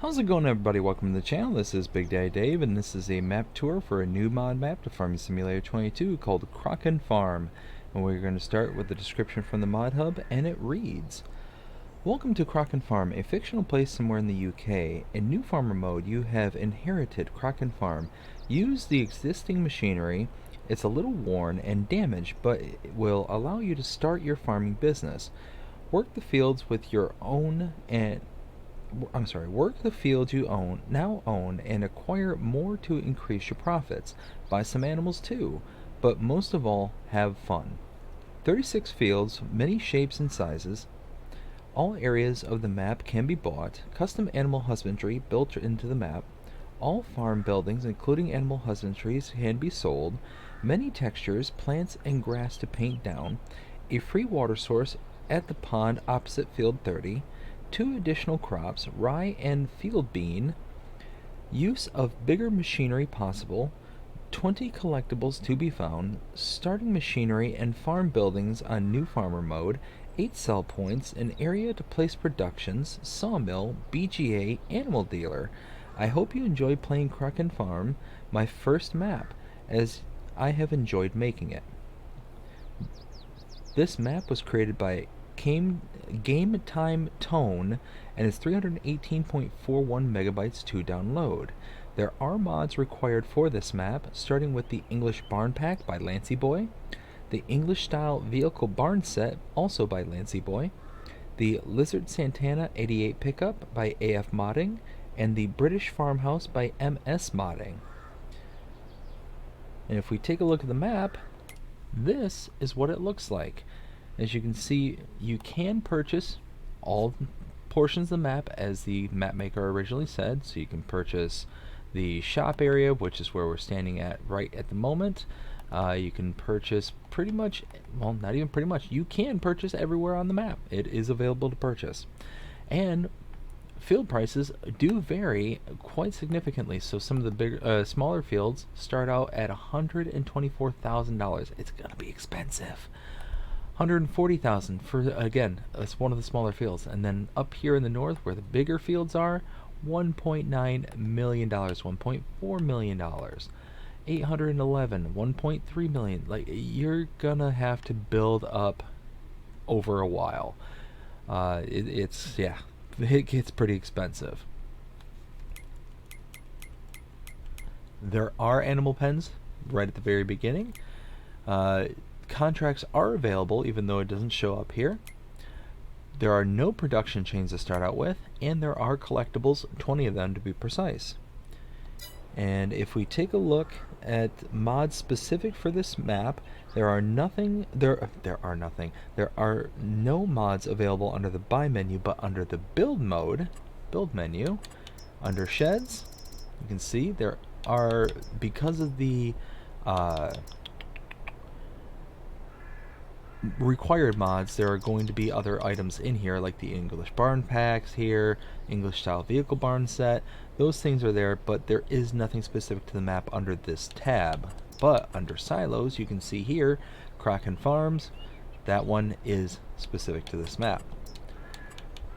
How's it going, everybody? Welcome to the channel. This is Big Daddy Dave, and this is a map tour for a new mod map to Farming Simulator 22 called Crocken Farm. And we're going to start with the description from the mod hub, and it reads: Welcome to Crocken Farm, a fictional place somewhere in the UK. In new farmer mode, you have inherited Crocken Farm. Use the existing machinery. It's a little worn and damaged, but it will allow you to start your farming business. Work the fields with your own and work the fields you now own and acquire more to increase your profits. Buy some animals too, but most of all, have fun. 36 fields, many shapes and sizes. All areas of the map can be bought. Custom animal husbandry built into the map. All farm buildings, including animal husbandries, can be sold. Many textures, plants, and grass to paint down. A free water source at the pond opposite field 30. 2 additional crops, rye and field bean. Use of bigger machinery possible. 20 collectibles to be found. Starting machinery and farm buildings on new farmer mode. 8 sell points, an area to place productions, sawmill, BGA, animal dealer. I hope you enjoy playing Crocken Farm, my first map, as I have enjoyed making it. This map was created by Game Time Tone and is 318.41 megabytes to download. There are mods required for this map, starting with the English Barn Pack by Lancey Boy, the English Style Vehicle Barn Set, also by Lancey Boy, the Lizard Santana 88 Pickup by AF Modding, and the British Farmhouse by MS Modding. And if we take a look at the map, this is what it looks like. As you can see, you can purchase all portions of the map as the map maker originally said. So you can purchase the shop area, which is where we're standing at right at the moment. You can purchase pretty much, well, not even pretty much, you can purchase everywhere on the map. It is available to purchase. And field prices do vary quite significantly. So some of the smaller fields start out at $124,000. It's gonna be expensive. 140,000 for, again, it's one of the smaller fields. And then up here in the north where the bigger fields are, $1.9 million, $1.4 million, 811, 1.3 million. Like, you're gonna have to build up over a while. It's yeah, it gets pretty expensive. There are animal pens right at the very beginning. Contracts are available, even though it doesn't show up here. There are no production chains to start out with, and there are collectibles, 20 of them to be precise. And if we take a look at mods specific for this map, there are no mods available under the buy menu, but under the build menu, under sheds, you can see there are, because of the required mods, there are going to be other items in here like the English Barn Packs here, English Style Vehicle Barn Set. Those things are there, but there is nothing specific to the map under this tab. But under silos, you can see here Crocken Farms. That one is specific to this map.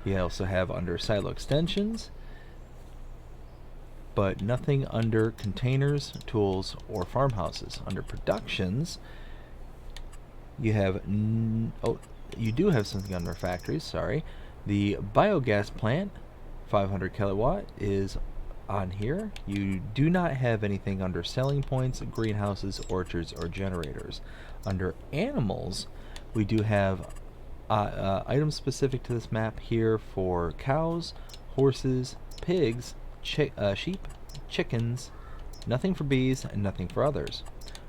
You also have under silo extensions, but nothing under containers, tools, or farmhouses. Under productions, you have you do have something under factories, sorry. The biogas plant, 500 kilowatt, is on here. You do not have anything under selling points, greenhouses, orchards, or generators. Under animals, we do have items specific to this map here for cows, horses, pigs, sheep, chickens, nothing for bees, and nothing for others.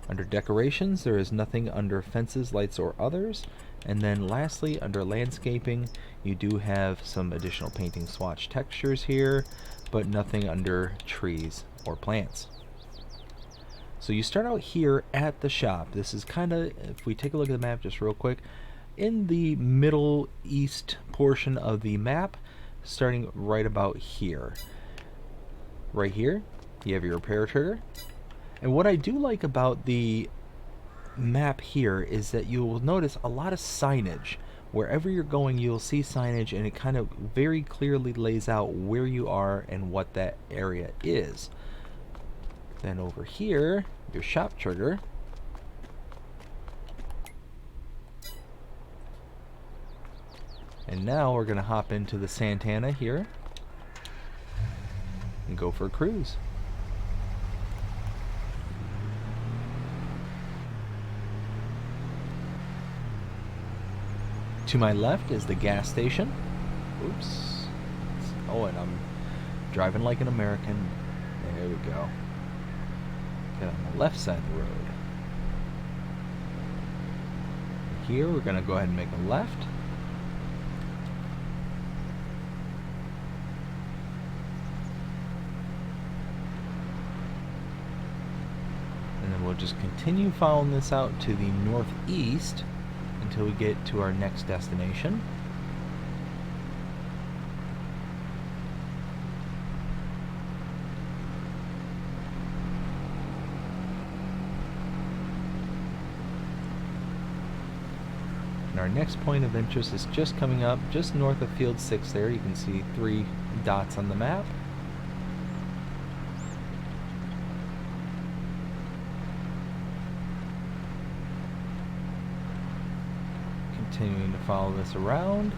Under decorations, there is nothing under fences, lights, or others. And then lastly, under landscaping, you do have some additional painting swatch textures here, but nothing under trees or plants. So you start out here at the shop. This is kind of, if we take a look at the map just real quick, in the middle east portion of the map, starting right about here. Right here, you have your repair trigger. And what I do like about the map here is that you will notice a lot of signage Wherever you're going, you'll see signage, and it kind of very clearly lays out where you are and what that area is. Then over here, your shop trigger. And now we're going to hop into the Santana here and go for a cruise. To my left is the gas station. Oops. Oh, and I'm driving like an American. There we go. Get on the left side of the road. Here we're going to go ahead and make a left. And then we'll just continue following this out to the northeast until we get to our next destination. And our next point of interest is just coming up just north of Field 6 there. You can see 3 dots on the map. Continuing to follow this around.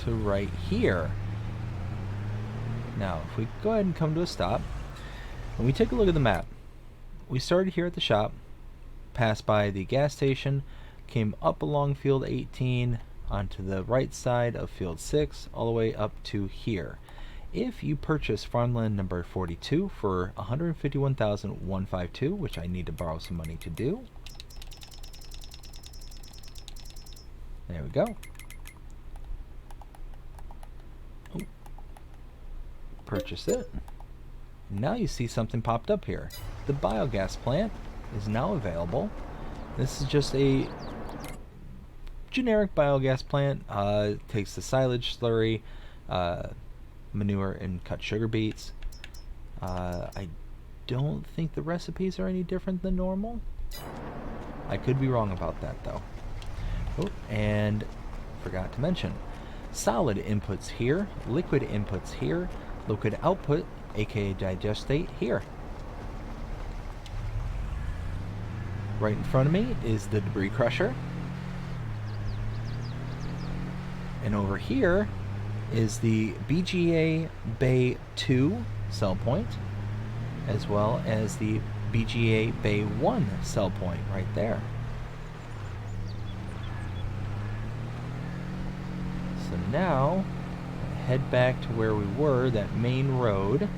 To right here. Now, if we go ahead and come to a stop, and we take a look at the map, we started here at the shop, passed by the gas station, came up along Field 18, onto the right side of Field 6, all the way up to here. If you purchase farmland number 42 for $151,152, which I need to borrow some money to do. There we go. Oh. Purchase it. Now you see something popped up here. The biogas plant is now available. This is just a generic biogas plant. Takes the silage slurry, manure, and cut sugar beets. I don't think the recipes are any different than normal. I could be wrong about that though. Oh, and forgot to mention, solid inputs here, liquid inputs here, liquid output, aka digestate, here. Right in front of me is the debris crusher. And over here is the BGA Bay 2 cell point, as well as the BGA Bay 1 cell point right there. So now, head back to where we were, that main road.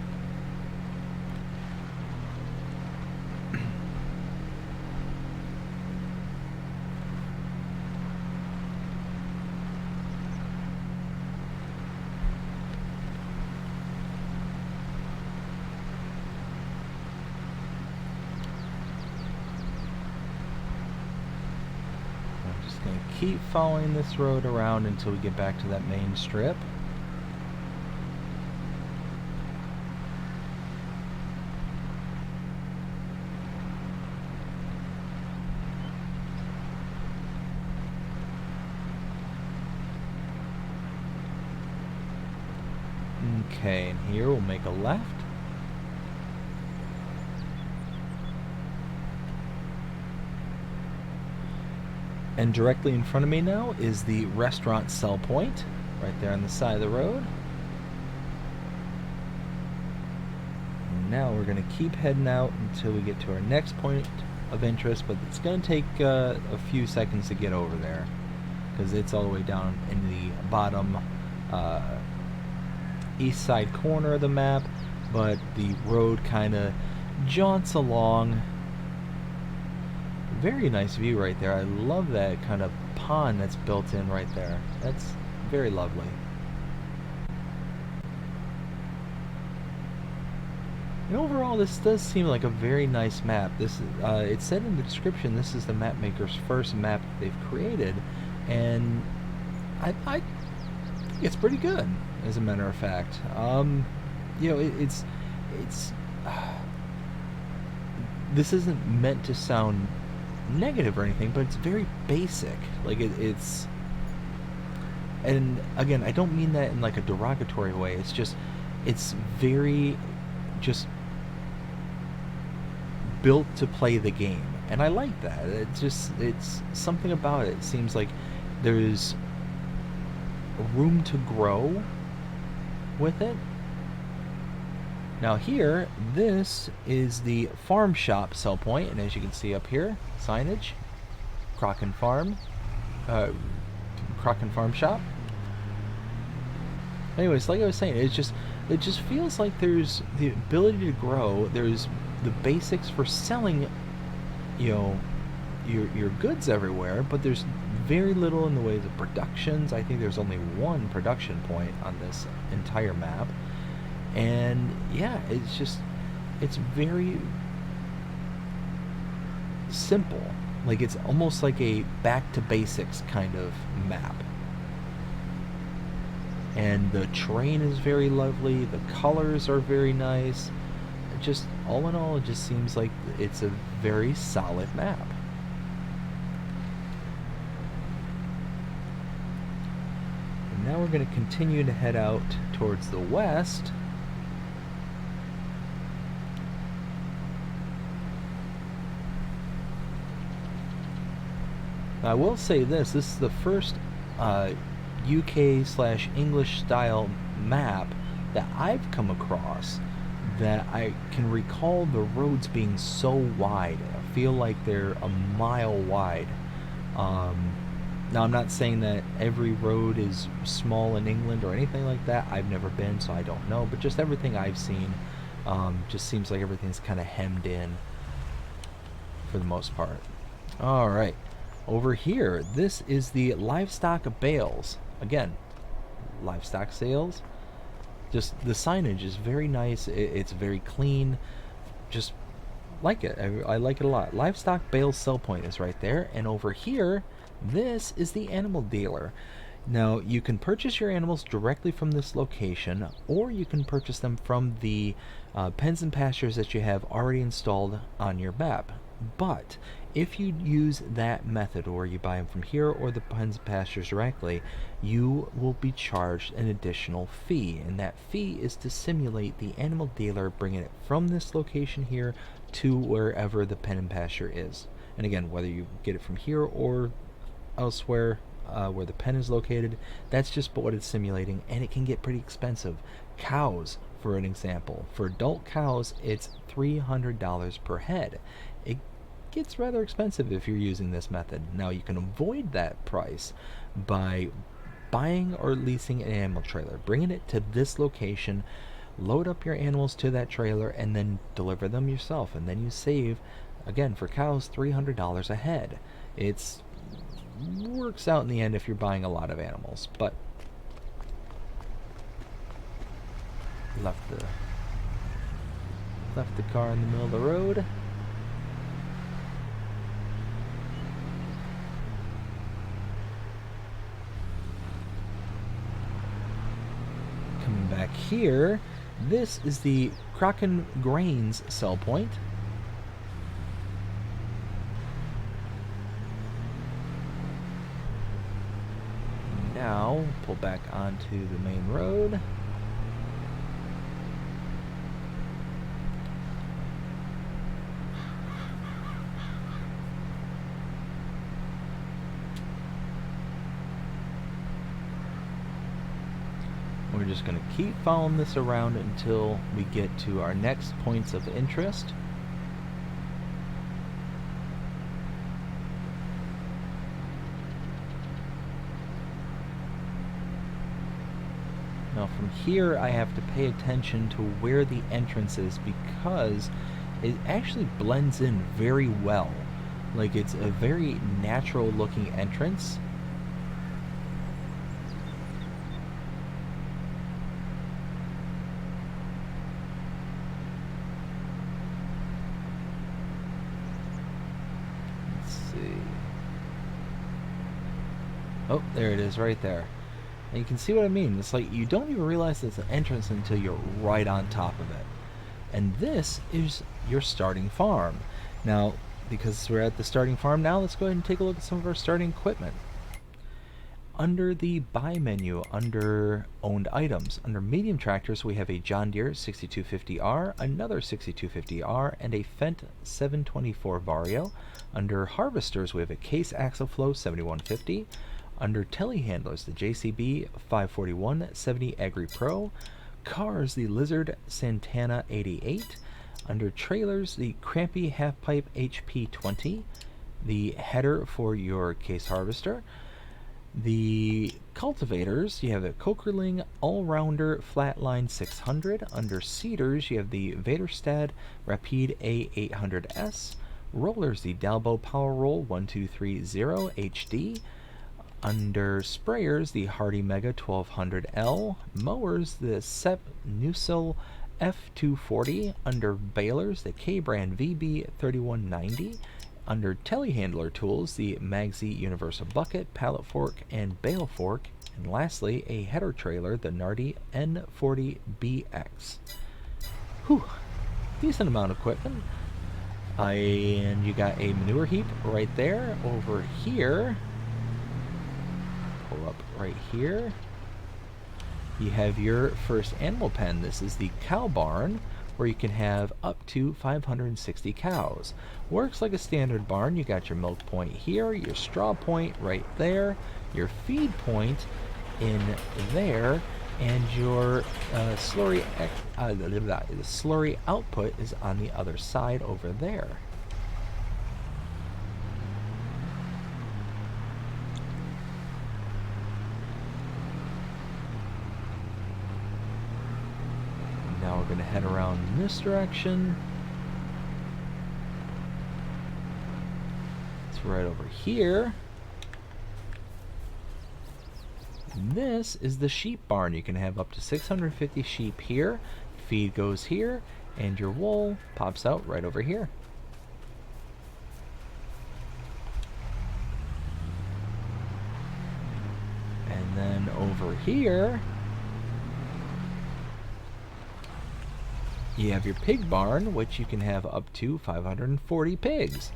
Keep following this road around until we get back to that main strip. Okay, and here we'll make a left. And directly in front of me now is the restaurant sell point, right there on the side of the road. And now we're going to keep heading out until we get to our next point of interest, but it's going to take a few seconds to get over there, because it's all the way down in the bottom east side corner of the map, but the road kind of jaunts along. Very nice view right there. I love that kind of pond that's built in right there. That's very lovely. And overall, this does seem like a very nice map. This is, it said in the description, this is the map maker's first map they've created, and I think it's pretty good, as a matter of fact. You know, it's this isn't meant to sound negative or anything, but it's very basic. Like it's, and again, I don't mean that in like a derogatory way. It's just, it's very just built to play the game, and I like that. It's something about it. It seems like there's room to grow with it. Now here, this is the farm shop sell point, and as you can see up here, signage, Crocken Farm, Crocken Farm shop. Anyways, like I was saying, it just feels like there's the ability to grow. There's the basics for selling, you know, your goods everywhere, but there's very little in the ways of productions. I think there's only one production point on this entire map. And yeah, it's very simple. Like it's almost like a back to basics kind of map. And the terrain is very lovely, the colors are very nice. Just all in all, it just seems like it's a very solid map. And now we're going to continue to head out towards the west. I will say this is the first UK/English style map that I've come across that I can recall the roads being so wide. I feel like they're a mile wide. Now I'm not saying that every road is small in England or anything like that. I've never been, so I don't know, but just everything I've seen just seems like everything's kind of hemmed in for the most part. Alright. Over here, this is the livestock bales. Again, livestock sales. Just the signage is very nice. It's very clean. Just like it. I like it a lot. Livestock bales sell point is right there. And over here, this is the animal dealer. Now, you can purchase your animals directly from this location, or you can purchase them from the pens and pastures that you have already installed on your map. But if you use that method, or you buy them from here or the pens and pastures directly, you will be charged an additional fee, and that fee is to simulate the animal dealer bringing it from this location here to wherever the pen and pasture is. And again, whether you get it from here or elsewhere where the pen is located, that's just what it's simulating, and it can get pretty expensive. Cows, for an example, for adult cows, it's $300 per head. It gets rather expensive if you're using this method. Now, you can avoid that price by buying or leasing an animal trailer, bringing it to this location, load up your animals to that trailer, and then deliver them yourself, and then you save, again, for cows, $300 a head. It's works out in the end if you're buying a lot of animals. But left the car in the middle of the road. Coming back here, this is the Crocken Grains sell point. Now, pull back onto the main road. We're just going to keep following this around until we get to our next points of interest. Now from here I have to pay attention to where the entrance is, because it actually blends in very well. Like, it's a very natural looking entrance. Let's see. Oh, there it is right there. And you can see what I mean. It's like you don't even realize it's an entrance until you're right on top of it. And this is your starting farm. Now, because we're at the starting farm now, let's go ahead and take a look at some of our starting equipment. Under the Buy menu, under Owned Items, under Medium Tractors, we have a John Deere 6250R, another 6250R, and a Fendt 724 Vario. Under Harvesters, we have a Case Axle Flow 7150. Under Telehandlers, the JCB 541 70 Agri Pro. Cars, the Lizard Santana 88. Under Trailers, the Crampy Half Pipe HP 20. The header for your Case Harvester. The cultivators, you have a Kokerling All-Rounder Flatline 600. Under seeders, you have the Vaderstad Rapide A800S. Rollers, the Dalbo Power Roll 1230 HD. Under sprayers, the Hardy Mega 1200L. Mowers, the Sep Nusil F240. Under balers, the K-Brand VB 3190. Under telehandler tools, the Magsy Universal Bucket, Pallet Fork, and Bale Fork. And lastly, a header trailer, the Nardi N40BX. Whew, decent amount of equipment. And you got a manure heap right there. Over here, pull up right here, you have your first animal pen. This is the cow barn, where you can have up to 560 cows. Works like a standard barn. You got your milk point here, your straw point right there, your feed point in there, and your slurry the slurry output is on the other side over there. Now we're going to head around in this direction. It's right over here. And this is the sheep barn. You can have up to 650 sheep here. Feed goes here, and your wool pops out right over here. And then over here, you have your pig barn, which you can have up to 540 pigs.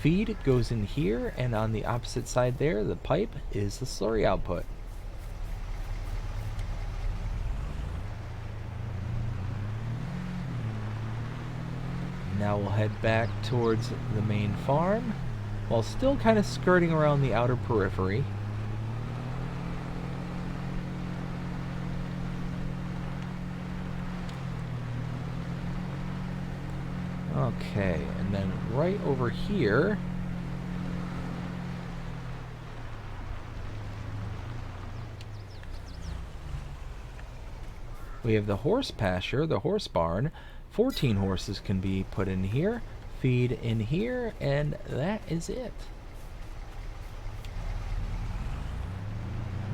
Feed goes in here, and on the opposite side there, the pipe is the slurry output. Now we'll head back towards the main farm, while still kind of skirting around the outer periphery. Okay, and then right over here, we have the horse pasture, the horse barn. 14 horses can be put in here, feed in here, and that is it.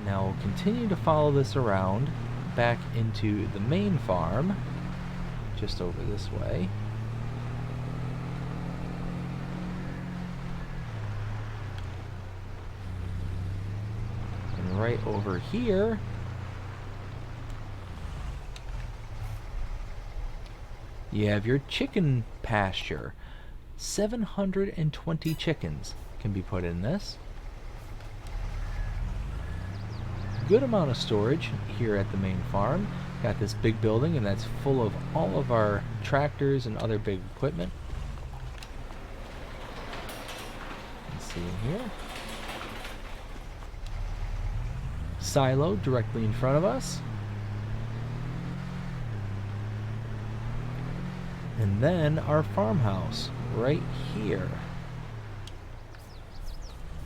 Now we'll continue to follow this around back into the main farm, just over this way. And right over here, you have your chicken pasture. 720 chickens can be put in this. Good amount of storage here at the main farm. Got this big building, and that's full of all of our tractors and other big equipment. Let's see in here. Silo directly in front of us. And then our farmhouse right here.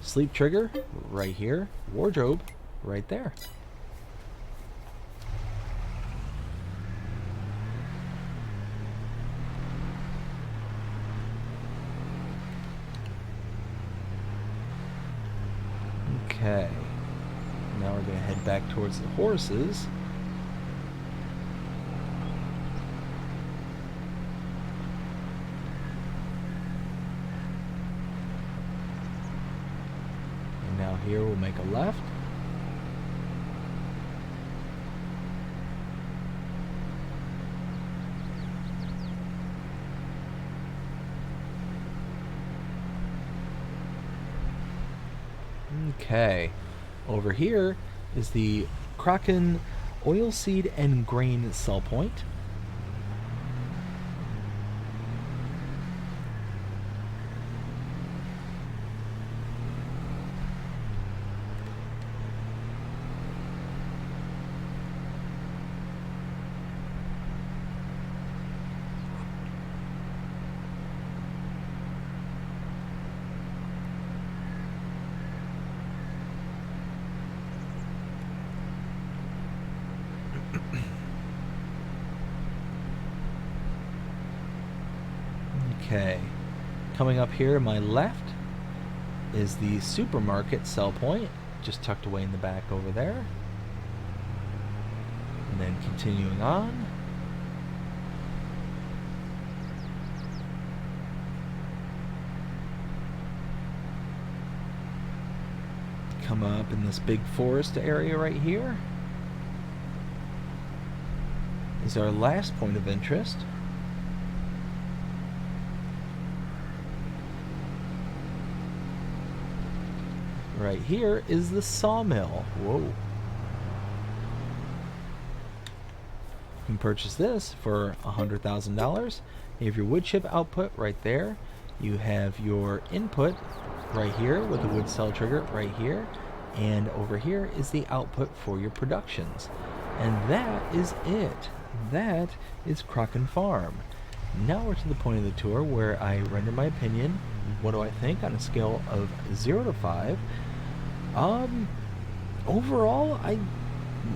Sleep trigger right here. Wardrobe right there. Okay. Now we're going to head back towards the horses. Here we'll make a left. Okay, over here is the Crocken oilseed and grain sell point. Okay, coming up here to my left is the supermarket sell point, just tucked away in the back over there. And then continuing on, come up in this big forest area right here is our last point of interest. Right here is the sawmill. Whoa. You can purchase this for $100,000. You have your wood chip output right there. You have your input right here with the wood cell trigger right here. And over here is the output for your productions. And that is it. That is Crocken Farm. Now we're to the point of the tour where I render my opinion. What do I think on a scale of 0 to 5? Overall, I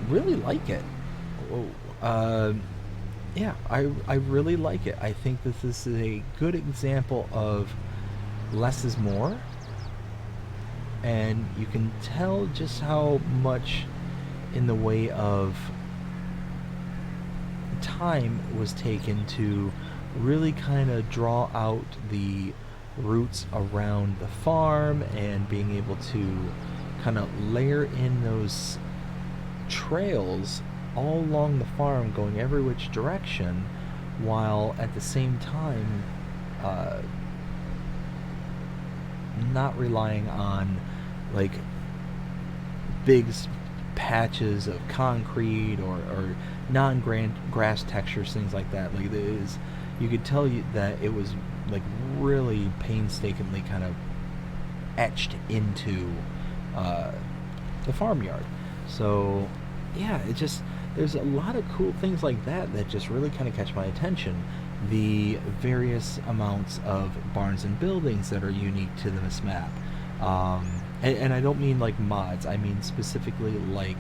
really like it. Yeah, I really like it. I think that this is a good example of less is more. And you can tell just how much in the way of time was taken to really kind of draw out the roots around the farm and being able to kind of layer in those trails all along the farm going every which direction, while at the same time not relying on like big patches of concrete or non-grass textures, things like that. Like you could tell that it was like really painstakingly kind of etched into the farmyard. So yeah, there's a lot of cool things like that just really kind of catch my attention. The various amounts of barns and buildings that are unique to this map. And I don't mean like mods, I mean specifically like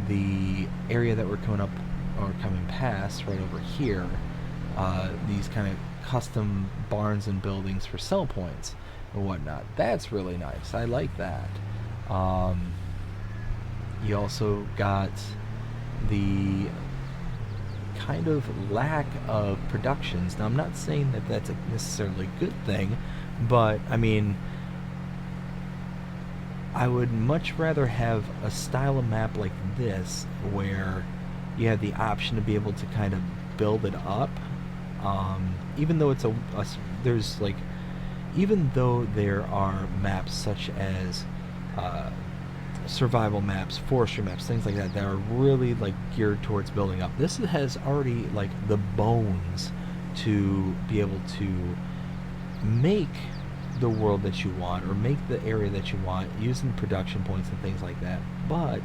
the area that we're coming past right over here. These kind of custom barns and buildings for sell points and whatnot. That's really nice. I like that. You also got the kind of lack of productions. Now, I'm not saying that that's a necessarily good thing, but I mean, I would much rather have a style of map like this where you have the option to be able to kind of build it up. Even though even though there are maps such as survival maps, forestry maps, things like that are really like geared towards building up. This has already like the bones to be able to make the world that you want or make the area that you want using production points and things like that, but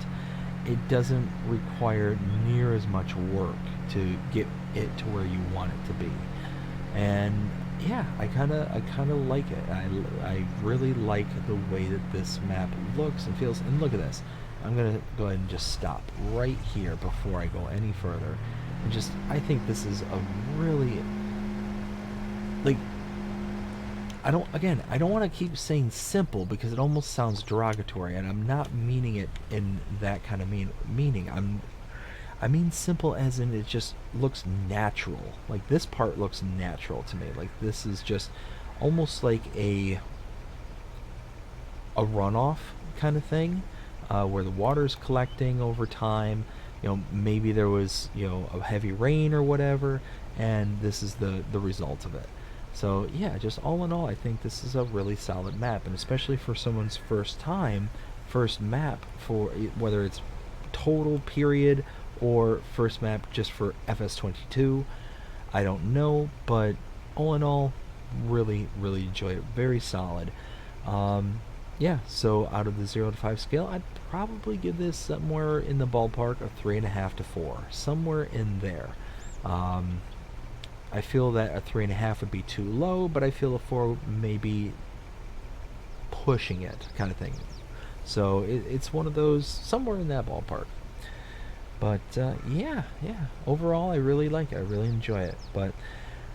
it doesn't require near as much work to get it to where you want it to be. And yeah, I kind of like it. I really like the way that this map looks and feels. And look at this. I'm gonna go ahead and just stop right here before I go any further. And I think this is a really, like, I don't want to keep saying simple because it almost sounds derogatory, and I'm not meaning it in that kind of meaning. I mean simple as in it just looks natural. Like this part looks natural to me. Like this is just almost like a runoff kind of thing, where the water's collecting over time. You know, maybe there was, you know, a heavy rain or whatever, and this is the result of it. So yeah, just all in all, I think this is a really solid map, and especially for someone's first time first map for whether it's total period or first map just for FS22. I don't know, but all in all, really, really enjoy it. Very solid. Yeah, so out of the 0 to 5 scale, I'd probably give this somewhere in the ballpark of 3.5 to 4. Somewhere in there. I feel that a 3.5 would be too low, but I feel a 4 may be pushing it, kind of thing. So it's one of those, somewhere in that ballpark. But yeah, overall I really like it. I really enjoy it. But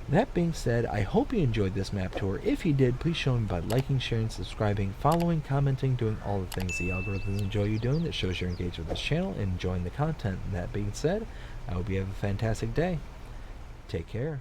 that being said, I hope you enjoyed this map tour. If you did, please show me by liking, sharing, subscribing, following, commenting, doing all the things the algorithms enjoy you doing. That shows you're engaged with this channel and enjoying the content. And that being said, I hope you have a fantastic day. Take care.